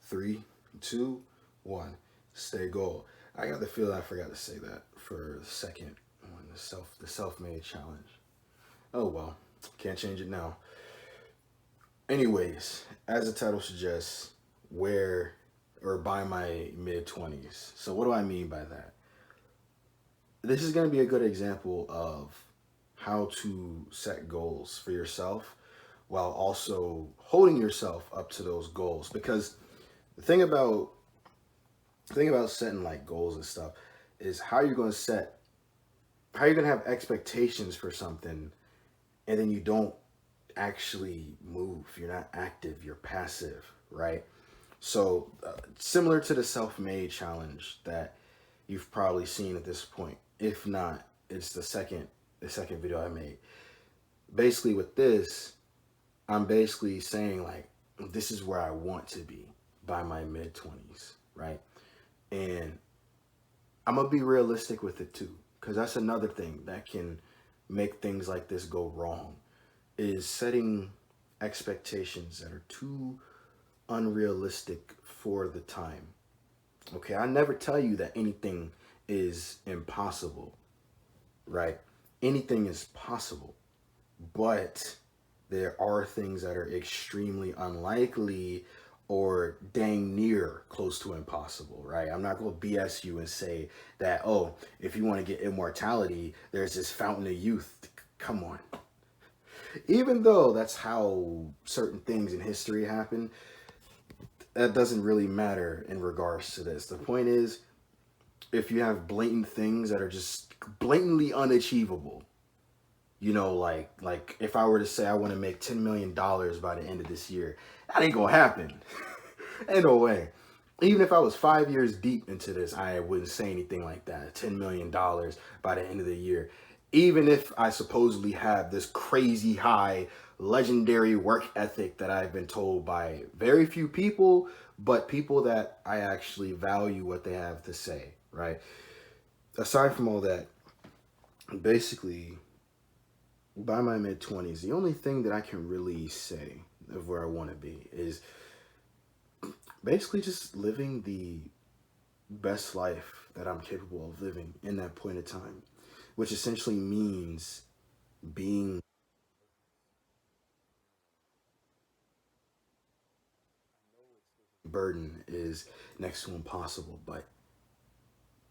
Three, two, one. Stay gold. I got the feeling I forgot to say that for the second one, the self-made challenge. Oh well, can't change it now. Anyways, as the title suggests, where or by my mid 20s. So what do I mean by that? This is going to be a good example of how to set goals for yourself while also holding yourself up to those goals, because the thing about setting like goals and stuff is how you're going to have expectations for something and then you don't actually move. You're not active, you're passive, right? So, similar to the self-made challenge that you've probably seen at this point. If not, it's the second video I made. Basically, with this, I'm basically saying like this is where I want to be by my mid 20s, right? And I'm gonna be realistic with it too, because that's another thing that can make things like this go wrong is setting expectations that are too unrealistic for the time. Okay, I never tell you that anything is impossible, right? Anything is possible, but there are things that are extremely unlikely or dang near close to impossible, right? I'm not going to BS you and say that, oh, if you want to get immortality, there's this fountain of youth. Come on. Even though that's how certain things in history happen, that doesn't really matter in regards to this. The point is, if you have blatant things that are just blatantly unachievable, like if I were to say I want to make $10 million by the end of this year, that ain't gonna happen. Ain't no way. Even if I was 5 years deep into this, I wouldn't say anything like that. $10 million by the end of the year. Even if I supposedly have this crazy high legendary work ethic that I've been told by very few people, but people that I actually value what they have to say, right? Aside from all that, basically, by my mid 20s, the only thing that I can really say of where I want to be is basically just living the best life that I'm capable of living in that point of time, which essentially means being burden is next to impossible, but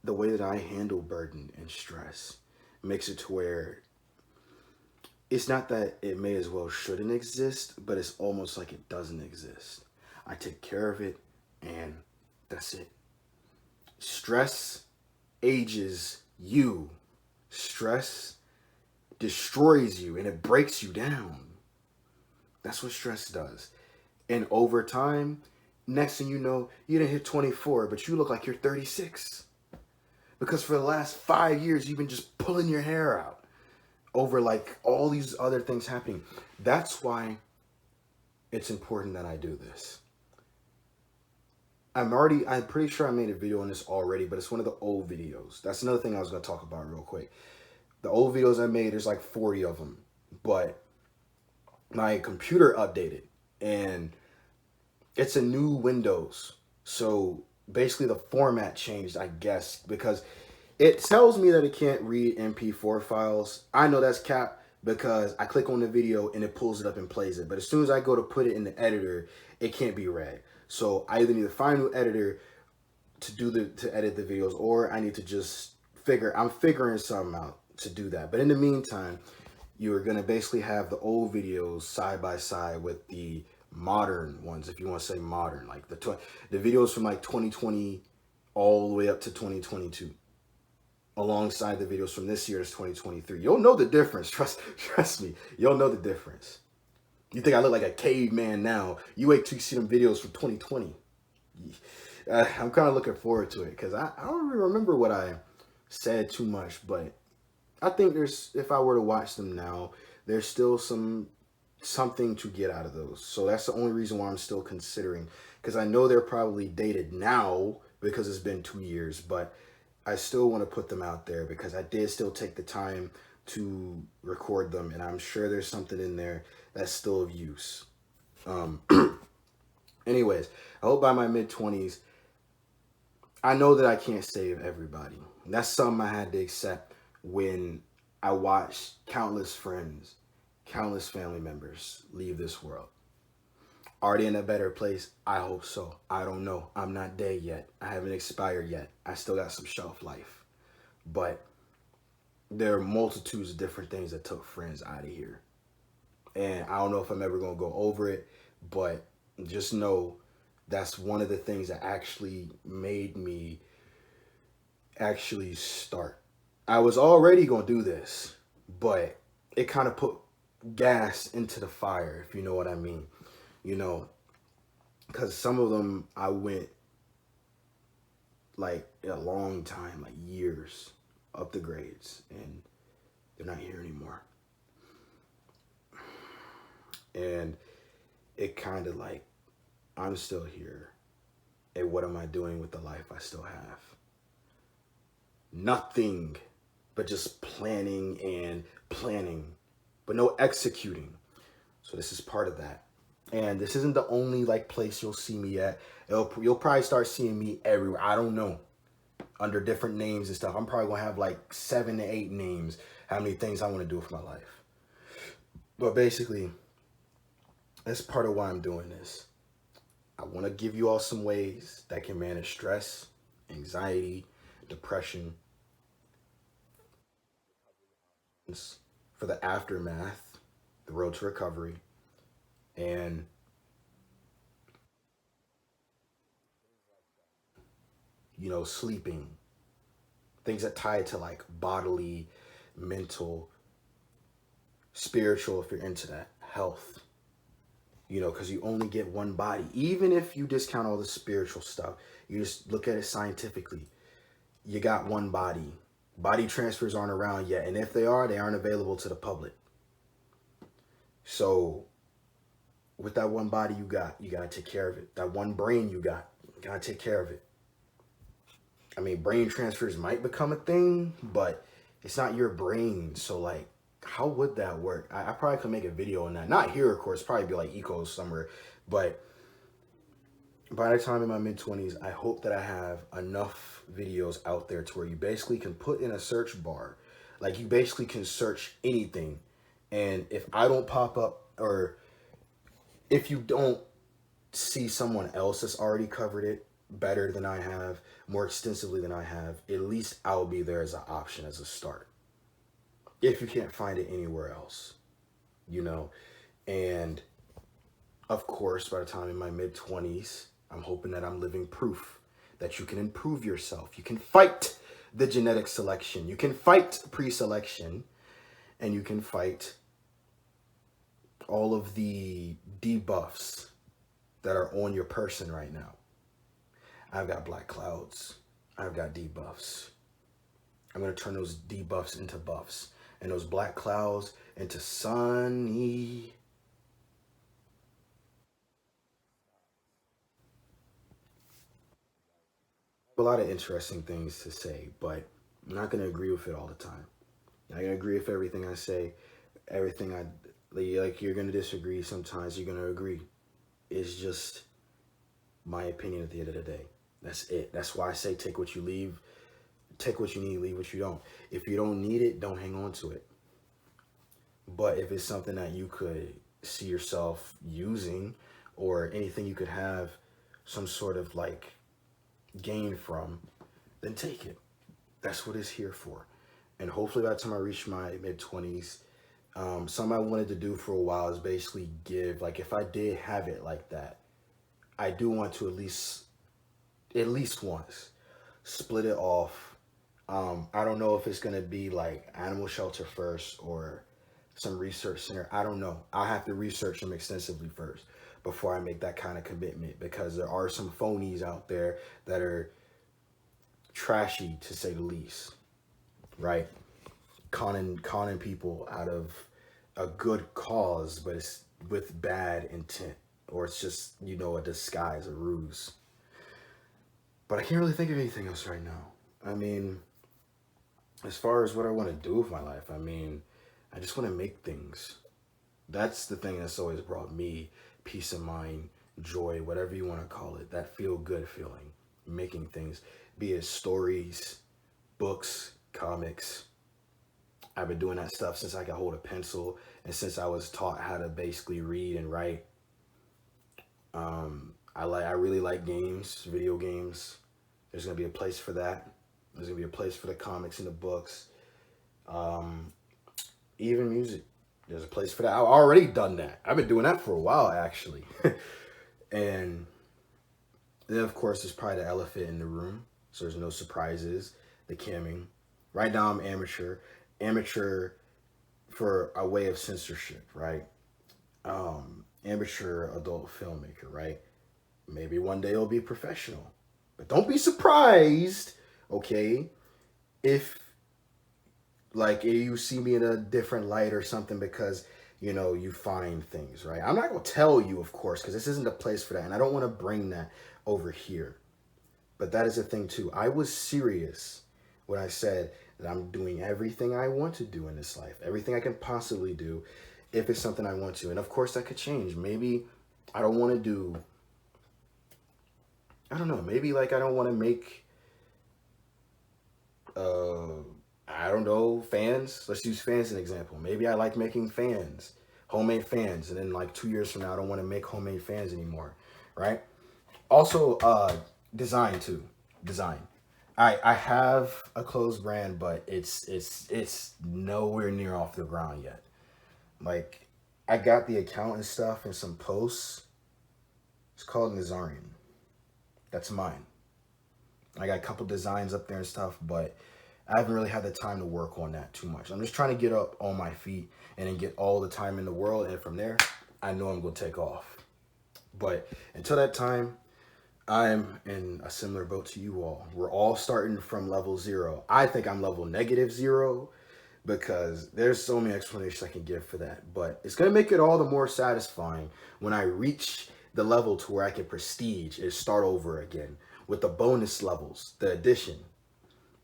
the way that I handle burden and stress makes it to where it's not that it may as well shouldn't exist, but it's almost like it doesn't exist. I take care of it, and that's it. Stress ages you. Stress destroys you and it breaks you down. That's what stress does. And over time, next thing you know, you didn't hit 24, but you look like you're 36. Because for the last 5 years, you've been just pulling your hair out over like all these other things happening. That's why it's important that I do this. I'm pretty sure I made a video on this already, but it's one of the old videos. That's another thing I was going to talk about real quick. The old videos I made, there's like 40 of them, but my computer updated and it's a new Windows. So basically the format changed, I guess, because it tells me that it can't read MP4 files. I know that's cap because I click on the video and it pulls it up and plays it. But as soon as I go to put it in the editor, it can't be read. So I either need to find a new editor to edit the videos, or I need to just I'm figuring something out to do that. But in the meantime, you're gonna basically have the old videos side by side with the modern ones, if you want to say modern, like the videos from like 2020 all the way up to 2022, alongside the videos from this year's 2023. You'll know the difference. Trust me, you'll know the difference. You think I look like a caveman now? You wait till you see them videos from 2020. I'm kind of looking forward to it because I don't really remember what I said too much, but I think if I were to watch them now, there's still something to get out of those. So that's the only reason why I'm still considering, because I know they're probably dated now because it's been 2 years, but I still want to put them out there because I did still take the time to record them, and I'm sure there's something in there that's still of use. Um, Anyways, I hope by my mid-20s, I know that I can't save everybody. That's something I had to accept when I watched countless friends, countless family members leave this world. Are they in a better place? I hope so. I don't know. I'm not dead yet. I haven't expired yet. I still got some shelf life. But there are multitudes of different things that took friends out of here. And I don't know if I'm ever going to go over it, but just know that's one of the things that actually made me actually start. I was already going to do this, but it kind of put gas into the fire, if you know what I mean. You know, because some of them I went like a long time, like years up the grades, and they're not here anymore. And it kind of like, I'm still here. And what am I doing with the life I still have? Nothing but just planning and planning, but no executing. So this is part of that. And this isn't the only like place you'll see me at. You'll probably start seeing me everywhere. I don't know, under different names and stuff. I'm probably gonna have like 7 to 8 names. How many things I want to do with my life? But basically, that's part of why I'm doing this. I want to give you all some ways that can manage stress, anxiety, depression, for the aftermath, the road to recovery, and sleeping, things that tie to like bodily, mental, spiritual, if you're into that, health. Because you only get one body. Even if you discount all the spiritual stuff, you just look at it scientifically. You got one body. Body transfers aren't around yet, and if they are, they aren't available to the public. So with that one body you gotta take care of it. That one brain you gotta take care of it. I mean, brain transfers might become a thing, but it's not your brain. So like, how would that work? I probably could make a video on that. Not here, of course. Probably be like Eco somewhere. But by the time in my mid-20s, I hope that I have enough videos out there to where you basically can put in a search bar. Like, you basically can search anything. And if I don't pop up, or if you don't see someone else that's already covered it better than I have, more extensively than I have, at least I'll be there as an option, as a start. If you can't find it anywhere else, you know. And of course, by the time in my mid-20s, I'm hoping that I'm living proof that you can improve yourself. You can fight the genetic selection. You can fight pre-selection, and you can fight all of the debuffs that are on your person right now. I've got black clouds. I've got debuffs. I'm going to turn those debuffs into buffs, and those black clouds into sunny. A lot of interesting things to say, but I'm not going to agree with it all the time. I'm not going to agree with everything I say, everything I like. You're going to disagree sometimes. You're going to agree. It's just my opinion at the end of the day. That's it. That's why I say take what you leave, take what you need, leave what you don't. If you don't need it, don't hang on to it. But if it's something that you could see yourself using, or anything you could have some sort of like gain from, then take it. That's what it's here for. And hopefully by the time I reach my mid-20s, something I wanted to do for a while is basically give, like, if I did have it like that, I do want to at least once, split it off. I don't know if it's gonna be like animal shelter first or some research center. I don't know. I have to research them extensively first before I make that kind of commitment, because there are some phonies out there that are trashy, to say the least, right? Conning people out of a good cause, but it's with bad intent, or it's just, a disguise, a ruse. But I can't really think of anything else right now. I mean, as far as what I want to do with my life, I mean, I just want to make things. That's the thing that's always brought me peace of mind joy, whatever you want to call it, that feel good feeling, making things, be it stories, books, comics. I've been doing that stuff since I could hold a pencil and since I was taught how to basically read and write. I really like games, video games. There's gonna be a place for that. There's gonna be a place for the comics and the books. Um, Even music. There's a place for that. I've already done that. I've been doing that for a while actually. And then of course there's probably the elephant in the room. So there's no surprises. The camming. Right now I'm amateur. Amateur for a way of censorship, right? Amateur adult filmmaker, right? Maybe one day it'll be professional. But don't be surprised, okay, if like you see me in a different light or something because you find things, right? I'm not gonna tell you, of course, because this isn't the place for that, and I don't want to bring that over here. But that is a thing too. I was serious when I said that I'm doing everything I want to do in this life, everything I can possibly do, if it's something I want to. And of course, that could change. Maybe I don't want to do. I don't know. Maybe like I don't want to make. I don't know, fans. Let's use fans as an example. Maybe I like making fans, homemade fans, and then like 2 years from now, I don't want to make homemade fans anymore, right? Also, design too. Design. I have a clothes brand, but it's nowhere near off the ground yet. Like, I got the account and stuff and some posts. It's called Nazarian. That's mine. I got a couple designs up there and stuff, but I haven't really had the time to work on that too much. I'm just trying to get up on my feet and then get all the time in the world. And from there, I know I'm going to take off. But until that time, I'm in a similar boat to you all. We're all starting from level 0. I think I'm level -0 because there's so many explanations I can give for that. But it's going to make it all the more satisfying when I reach the level to where I can prestige and start over again with the bonus levels, the addition.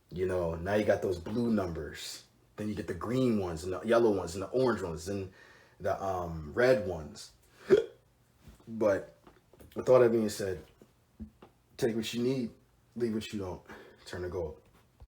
Now you got those blue numbers. Then you get the green ones and the yellow ones and the orange ones and the red ones. But with all that being said, take what you need, leave what you don't. Turn to gold.